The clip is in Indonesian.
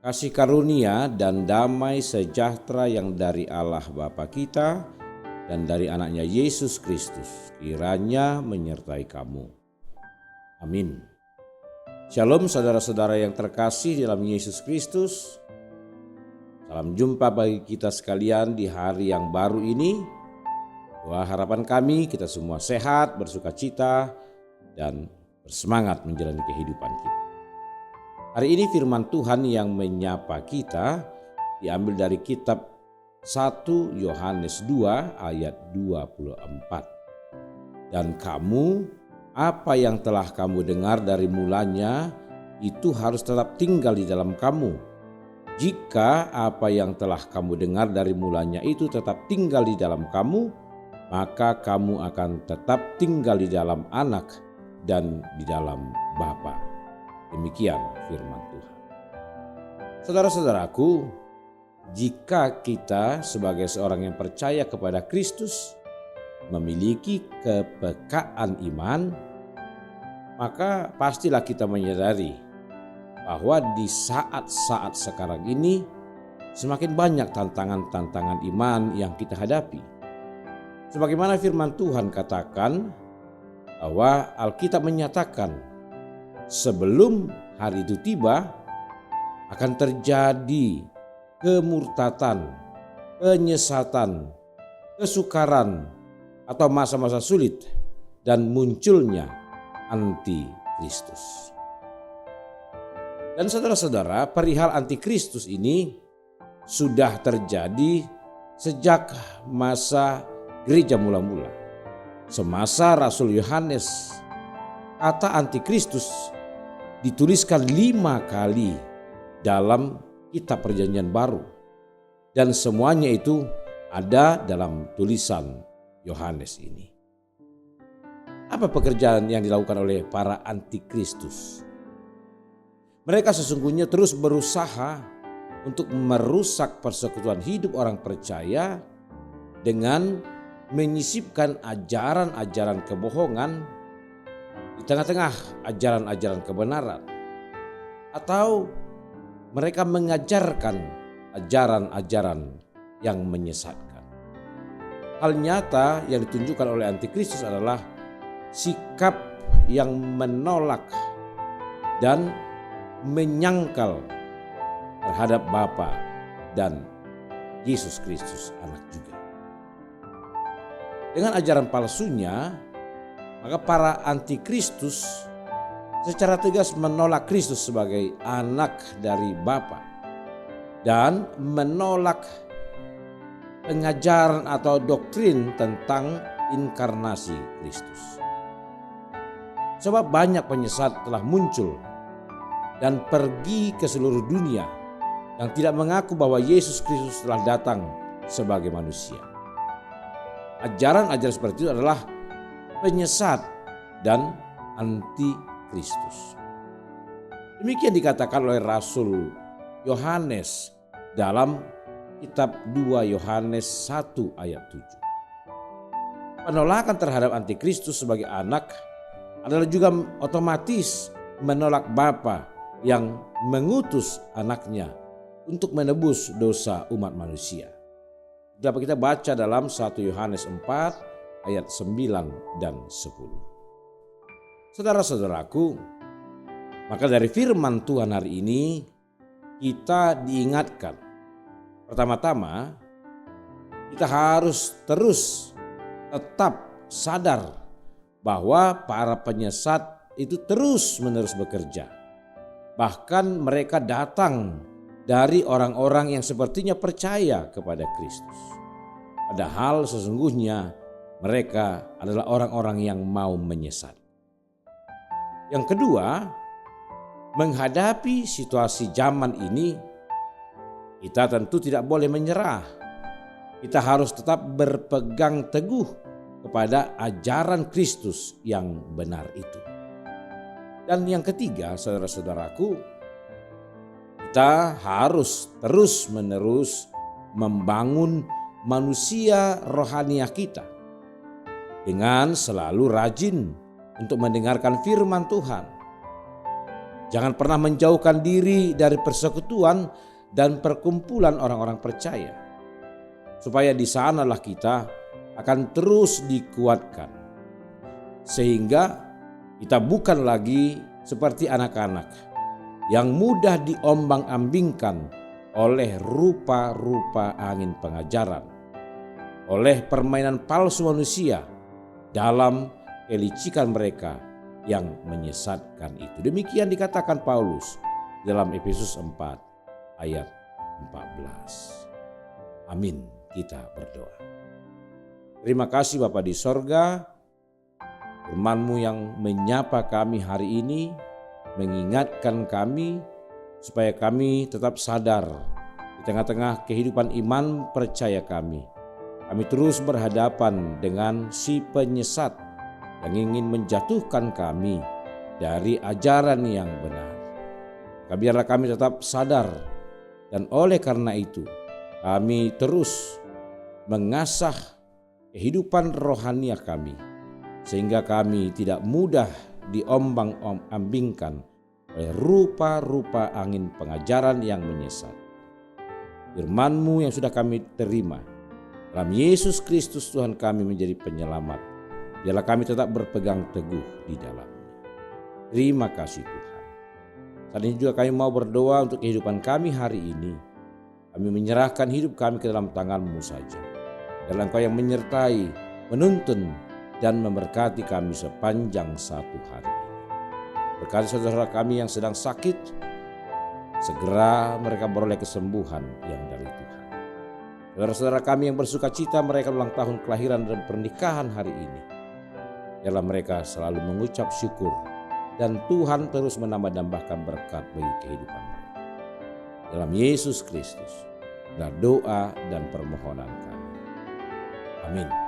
Kasih karunia dan damai sejahtera yang dari Allah Bapa kita dan dari anaknya Yesus Kristus kiranya menyertai kamu. Amin. Shalom saudara-saudara yang terkasih dalam Yesus Kristus. Salam jumpa bagi kita sekalian di hari yang baru ini. Doa harapan kami kita semua sehat, bersukacita, dan bersemangat menjalani kehidupan kita. Hari ini firman Tuhan yang menyapa kita diambil dari kitab 1 Yohanes 2 ayat 24. Dan kamu, apa yang telah kamu dengar dari mulanya, itu harus tetap tinggal di dalam kamu. Jika apa yang telah kamu dengar dari mulanya itu tetap tinggal di dalam kamu, maka kamu akan tetap tinggal di dalam Anak dan di dalam Bapa. Demikian firman Tuhan. Saudara-saudaraku, jika kita sebagai seorang yang percaya kepada Kristus memiliki kepekaan iman, maka pastilah kita menyadari bahwa di saat-saat sekarang ini semakin banyak tantangan-tantangan iman yang kita hadapi. Sebagaimana firman Tuhan katakan bahwa Alkitab menyatakan sebelum hari itu tiba akan terjadi kemurtatan, penyesatan, kesukaran atau masa-masa sulit dan munculnya antikristus. Dan saudara-saudara, perihal antikristus ini sudah terjadi sejak masa gereja mula-mula. Semasa Rasul Yohanes, kata antikristus dituliskan 5 kali dalam kitab Perjanjian Baru. Dan semuanya itu ada dalam tulisan Yohanes ini. Apa pekerjaan yang dilakukan oleh para antikristus? Mereka sesungguhnya terus berusaha untuk merusak persekutuan hidup orang percaya dengan menyisipkan ajaran-ajaran kebohongan di tengah-tengah ajaran-ajaran kebenaran. Atau mereka mengajarkan ajaran-ajaran yang menyesatkan. Hal nyata yang ditunjukkan oleh antikristus adalah sikap yang menolak dan menyangkal terhadap Bapa dan Yesus Kristus anak juga. Dengan ajaran palsunya, maka para antikristus secara tegas menolak Kristus sebagai anak dari Bapa dan menolak pengajaran atau doktrin tentang inkarnasi Kristus. Sebab banyak penyesat telah muncul dan pergi ke seluruh dunia yang tidak mengaku bahwa Yesus Kristus telah datang sebagai manusia. Ajaran-ajaran seperti itu adalah penyesat dan antikristus. Demikian dikatakan oleh Rasul Yohanes dalam kitab 2 Yohanes 1 ayat 7. Penolakan terhadap antikristus sebagai anak adalah juga otomatis menolak Bapa yang mengutus anaknya untuk menebus dosa umat manusia. Dapat kita baca dalam 1 Yohanes 4 ayat 9 dan 10. Saudara-saudaraku, maka dari firman Tuhan hari ini kita diingatkan. Pertama-tama kita harus terus tetap sadar bahwa para penyesat itu terus-menerus bekerja. Bahkan mereka datang dari orang-orang yang sepertinya percaya kepada Kristus. Padahal sesungguhnya mereka adalah orang-orang yang mau menyesat. Yang kedua, menghadapi situasi zaman ini, kita tentu tidak boleh menyerah. Kita harus tetap berpegang teguh kepada ajaran Kristus yang benar itu. Dan yang ketiga, saudara-saudaraku, kita harus terus-menerus membangun manusia rohaniah kita dengan selalu rajin untuk mendengarkan firman Tuhan. Jangan pernah menjauhkan diri dari persekutuan dan perkumpulan orang-orang percaya, supaya di sanalah kita akan terus dikuatkan, sehingga kita bukan lagi seperti anak-anak yang mudah diombang-ambingkan oleh rupa-rupa angin pengajaran, oleh permainan palsu manusia dalam kelicikan mereka yang menyesatkan itu. Demikian dikatakan Paulus dalam Efesus 4 ayat 14. Amin. Kita berdoa. Terima kasih Bapa di sorga, firman-Mu yang menyapa kami hari ini, mengingatkan kami supaya kami tetap sadar di tengah-tengah kehidupan iman percaya kami. Kami terus berhadapan dengan si penyesat yang ingin menjatuhkan kami dari ajaran yang benar. Biarlah kami tetap sadar, dan oleh karena itu kami terus mengasah kehidupan rohania kami, sehingga kami tidak mudah diombang-ambingkan oleh rupa-rupa angin pengajaran yang menyesat. Firman-Mu yang sudah kami terima dalam Yesus Kristus Tuhan kami menjadi penyelamat, biarlah kami tetap berpegang teguh di dalamnya. Terima kasih Tuhan. Saat ini juga kami mau berdoa untuk kehidupan kami hari ini. Kami menyerahkan hidup kami ke dalam tangan-Mu saja. Biarlah Engkau yang menyertai, menuntun, dan memberkati kami sepanjang satu hari ini. Berkati saudara kami yang sedang sakit, segera mereka beroleh kesembuhan yang dari Tuhan. Saudara-saudara kami yang bersuka cita mereka ulang tahun kelahiran dan pernikahan hari ini, biarlah mereka selalu mengucap syukur dan Tuhan terus menambah-nambahkan berkat bagi kehidupan mereka. Dalam Yesus Kristus, adalah doa dan permohonan kami. Amin.